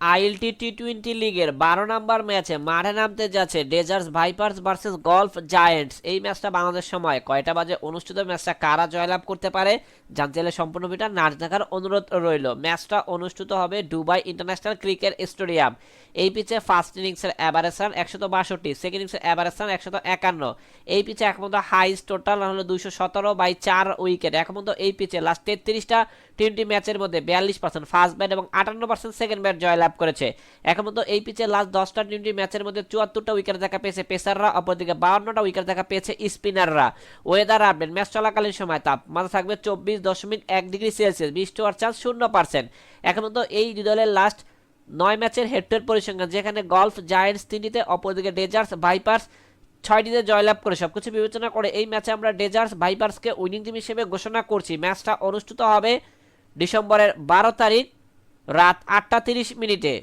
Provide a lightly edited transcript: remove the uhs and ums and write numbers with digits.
ILT টি-20 লিগের 12 নম্বর ম্যাচে মাঠে নামতে যাচ্ছে deserts Vipers versus golf giants. এই ম্যাচটা বাংলাদেশ সময় কয়টা বাজে অনুষ্ঠিত, ম্যাচটা কারা জয়লাভ করতে পারে জানতে চাইলে সম্পূর্ণ ভিডিওটা না দেখার অনুরোধ রইল। ম্যাচটা অনুষ্ঠিত হবে দুবাই ইন্টারন্যাশনাল ক্রিকেট স্টেডিয়াম। এই পিচে ফার্স্ট ইনিংসের অ্যাভারেজ রান 162, সেকেন্ড ইনিংসের অ্যাভারেজ রান 151। এই পিচে এখন হাইস্ট টোটাল হলো 217/4 উইকেট। এখন এই পিচে লাস্ট 33টা টি-20 ম্যাচের মধ্যে 42% ফার্স্ট ব্যাট এবং 58% সেকেন্ড ব্যাট জয়লাভ করেছে। এখন এই পিচে লাস্ট 10টা টি-20 ম্যাচের মধ্যে 74টা উইকেট দেখা পেয়েছে পেসাররা, অপরদিকে 52টা উইকেট দেখা পেয়েছে স্পিনাররা। ওয়েদার আপডেট, ম্যাচ চলাকালীন সময় তাপমাত্রা থাকবে 24.1 ডিগ্রি সেলসিয়াস, বৃষ্টি হওয়ার চান্স 0%। এখন এই দুই দলের লাস্ট 9 ম্যাচের হেড টু হেড পরিসংখ্যান, যেখানে গলফ জায়ান্টস 3টিতে, অপরদিকে ডেজার্টস ভাইপার্স 6টিতে জয়লাভ করে। সবকিছু বিবেচনা করে এই ম্যাচে আমরা ডেজার্টস ভাইপার্সকে উইনিং টিম হিসেবে ঘোষণা করছি। ম্যাচটা অনুষ্ঠিত হবে ডিসেম্বরের 12 তারিখ রাত 8টা 30 মিনিটে।